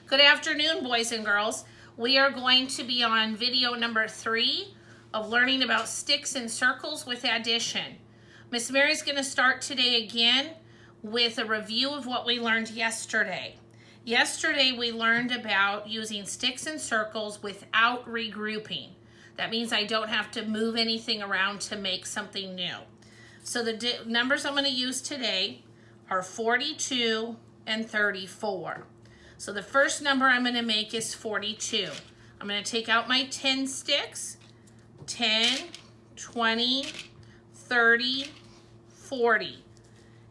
Good afternoon, boys and girls. We are going to be on video number 3 of learning about sticks and circles with addition. Miss Mary's going to start today again with a review of what we learned yesterday. Yesterday we learned about using sticks and circles without regrouping. That means I don't have to move anything around to make something new. So the numbers I'm going to use today are 42 and 34. So the first number I'm going to make is 42. I'm going to take out my 10 sticks, 10, 20, 30, 40.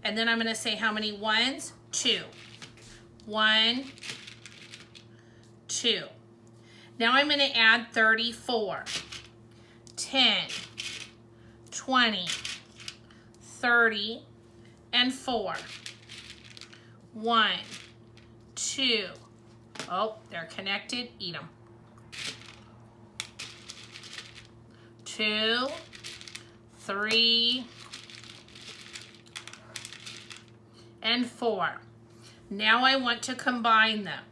And then I'm going to say how many ones? 2. 1, 2. Now I'm going to add 34. 10, 20, 30, and 4. 1, 2. Oh, they're connected. Eat them. 2, 3, and 4. Now I want to combine them.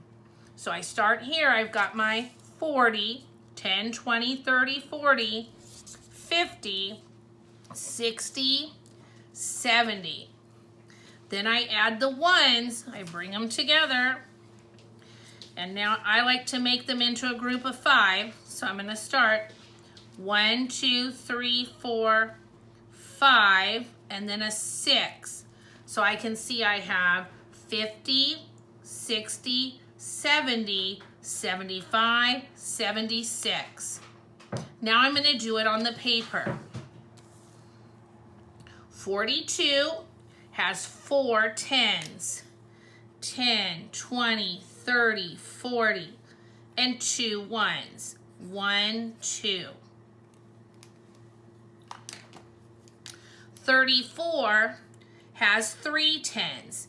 So I start here. I've got my 40, 10, 20, 30, 40, 50, 60, 70. Then I add the ones, I bring them together, and now I like to make them into a group of 5. So I'm going to start 1, 2, 3, 4, 5, and then a 6. So I can see I have 50, 60, 70, 75, 76. Now I'm going to do it on the paper. 42 has 4 10s. 10, 20, 30, 40, and 2 ones. 1, 2. 34 has 3 10s.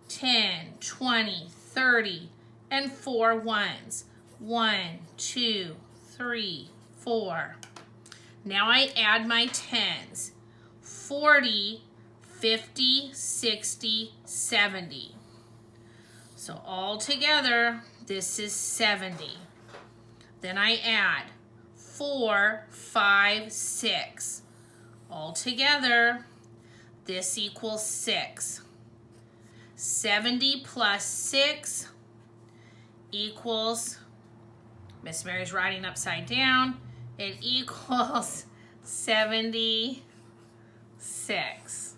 10, 20, 30, and 4 ones. 1, 2, 3, 4. Now I add my 10s. 40, 50, 60, 70. So all together, this is 70. Then I add 4, 5, 6. All together, this equals 6. 70 plus 6 equals, Miss Mary's writing upside down, it equals 76.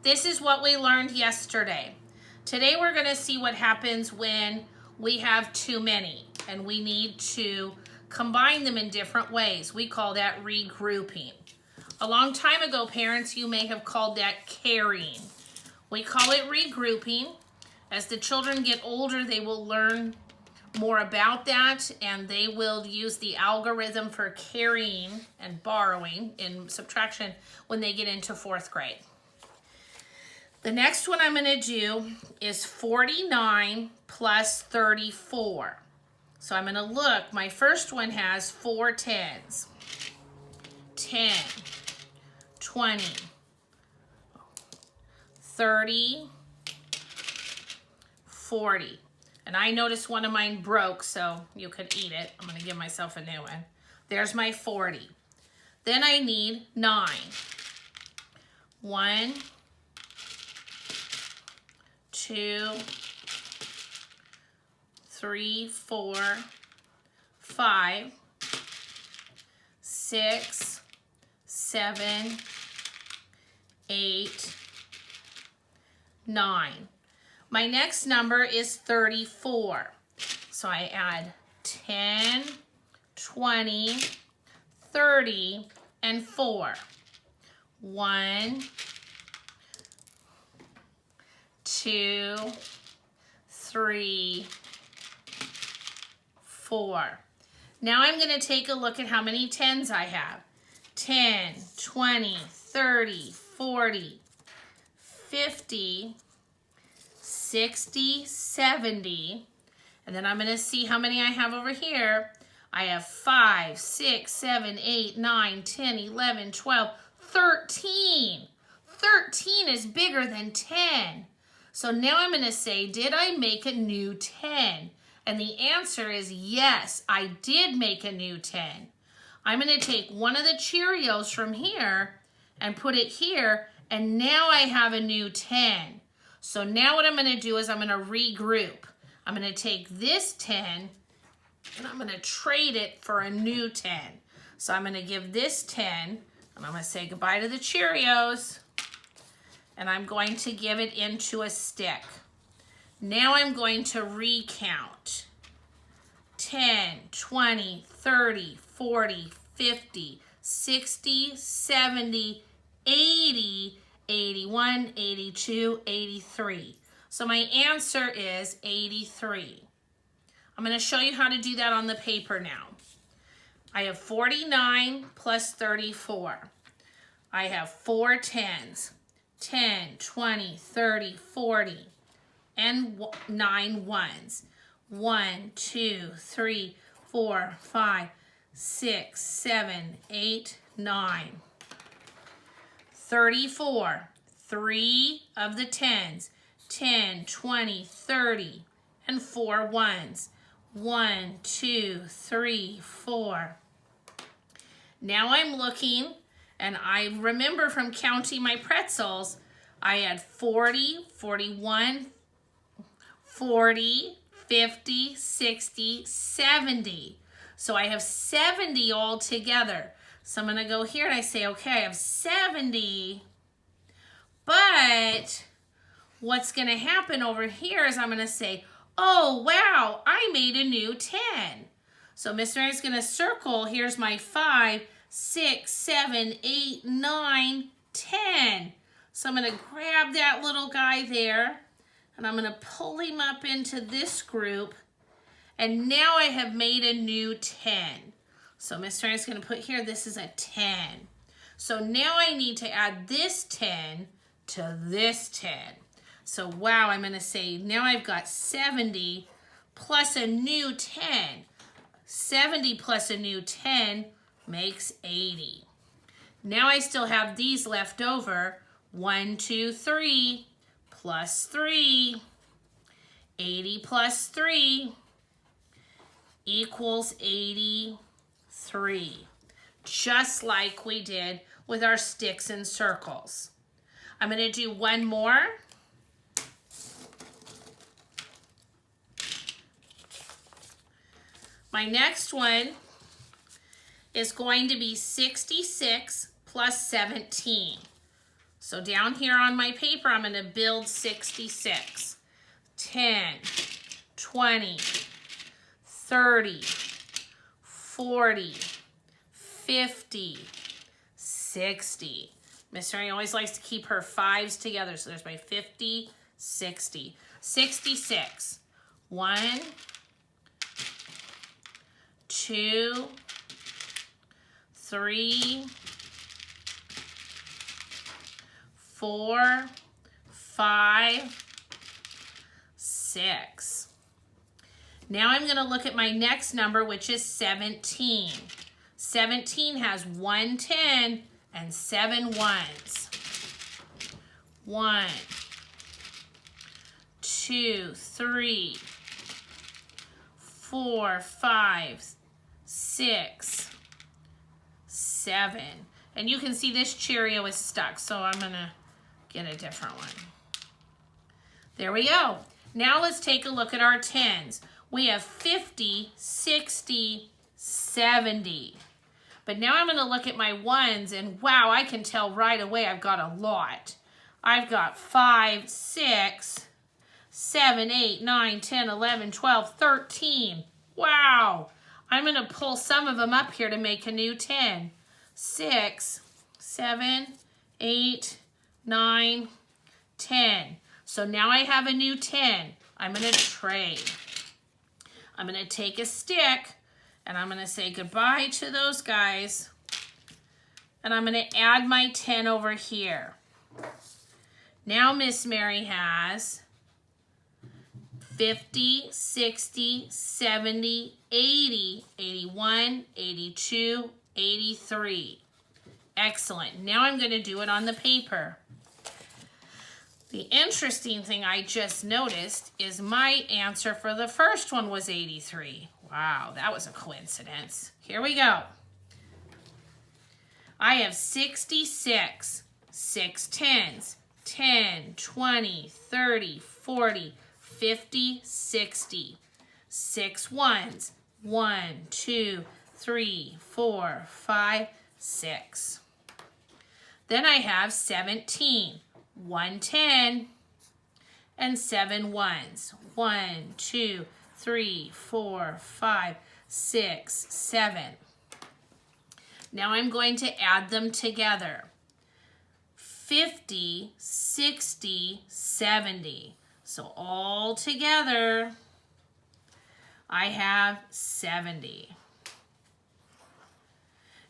This is what we learned yesterday. Today we're going to see what happens when we have too many and we need to combine them in different ways. We call that regrouping. A long time ago, parents, you may have called that carrying. We call it regrouping. As the children get older, they will learn more about that, and they will use the algorithm for carrying and borrowing in subtraction when they get into 4th grade. The next one I'm going to do is 49 plus 34. So I'm going to look. My first one has 4 10s. 10, 20, 30, 40. And I noticed one of mine broke, so you could eat it. I'm going to give myself a new one. There's my 40. Then I need 9. 1, 2, 3, 4, 5, 6, 7, 8, 9. My next number is 34. So I add 10, 20, 30, and 4. 1, 2, 3, 4. Now I'm going to take a look at how many 10s I have. 10, 20, 30, 40, 50, 60, 70, and then I'm going to see how many I have over here. I have 5, 6, 7, 8, 9, 10, 11, 12, 13. 13 is bigger than 10. So now I'm going to say, did I make a new 10? And the answer is yes, I did make a new 10. I'm going to take one of the Cheerios from here and put it here, and now I have a new 10. So now what I'm going to do is I'm going to regroup. I'm going to take this 10 and I'm going to trade it for a new 10. So I'm going to give this 10, and I'm going to say goodbye to the Cheerios, and I'm going to give it into a stick. Now I'm going to recount. 10, 20, 30, 40, 50, 60, 70, 80, 81, 82, 83. So my answer is 83. I'm going to show you how to do that on the paper now. I have 49 plus 34. I have 4 10s, 10, 20, 30, 40, and 9 1s. 1, 2, 3, 4, 5, 6, 7, 8, 9. 34, 3 of the 10s, 10, 20, 30, and 4 1s. 1, 2, 3, 4. Now I'm looking, and I remember from counting my pretzels, I had 40, 41, 40, 50, 60, 70. So I have 70 all together. So I'm going to go here and I say, okay, I have 70. But what's going to happen over here is I'm going to say, oh, wow, I made a new 10. So Miss Mary's going to circle, here's my 5, 6, 7, 8, 9, 10. So I'm going to grab that little guy there, and I'm going to pull him up into this group, and now I have made a new 10. So Miss Mary's going to put here, this is a 10. So now I need to add this 10 to this 10. So wow, I'm going to say now I've got 70 plus a new 10. 70 plus a new 10 makes 80. Now I still have these left over. 1, 2, 3 plus 3. 80 plus 3 equals 83. Just like we did with our sticks and circles. I'm going to do one more. My next one is going to be 66 plus 17. So down here on my paper, I'm going to build 66. 10, 20, 30, 40, 50, 60. Miss Mary always likes to keep her 5s together. So there's my 50, 60. 66. 1, 2, 3, 4, 5, 6. Now I'm going to look at my next number, which is 17. 17 has 1 10 and 7 1s. 1, 2, 3, 4, 5, 6, 7. And you can see this Cheerio is stuck, so I'm going to get a different one. There we go. Now let's take a look at our 10s. We have 50, 60, 70. But now I'm going to look at my 1s, and wow, I can tell right away I've got a lot. I've got 5, 6, 7, 8, 9, 10, 11, 12, 13. Wow. I'm going to pull some of them up here to make a new 10. 6, 7, 8, 9, 10. So now I have a new 10. I'm going to trade. I'm going to take a stick, and I'm going to say goodbye to those guys. And I'm going to add my 10 over here. Now Miss Mary has 50, 60, 70, 80, 81, 82, 83. Excellent. Now I'm going to do it on the paper. The interesting thing I just noticed is my answer for the first one was 83. Wow, that was a coincidence. Here we go. I have 66, 6 tens, 10, 20, 30, 40, 50, 60. 6 ones, 1, 2, 3, 4, 5, 6. Then I have 17, 1 10, and 7 ones. 1, 2, 3, 4, 5, 6, 7. Now I'm going to add them together. 50, 60, 70. So all together, I have 70.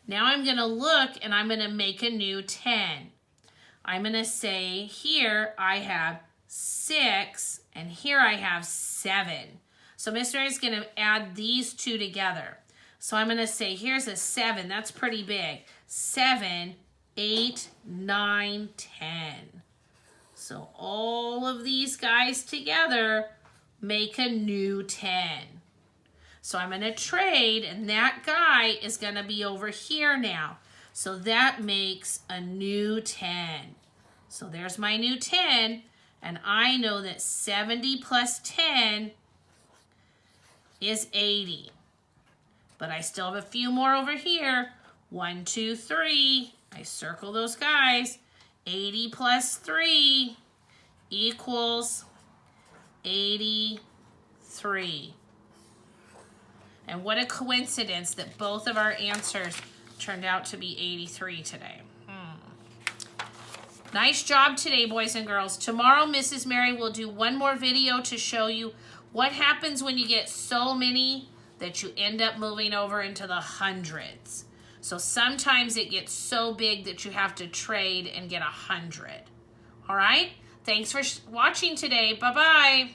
Now I'm going to look and I'm going to make a new 10. I'm going to say here I have 6 and here I have 7. So Miss Mary's going to add these two together. So I'm going to say here's a 7. That's pretty big. 7, 8, 9, 10. So all of these guys together make a new 10. So I'm going to trade, and that guy is going to be over here now. So that makes a new 10. So there's my new 10, and I know that 70 plus 10 is 80. But I still have a few more over here. 1, 2, 3. I circle those guys. 80 plus 3 equals 83. And what a coincidence that both of our answers turned out to be 83 today. Nice job today, boys and girls. Tomorrow, Mrs. Mary will do one more video to show you what happens when you get so many that you end up moving over into the hundreds. So sometimes it gets so big that you have to trade and get 100. All right? Thanks for watching today. Bye-bye.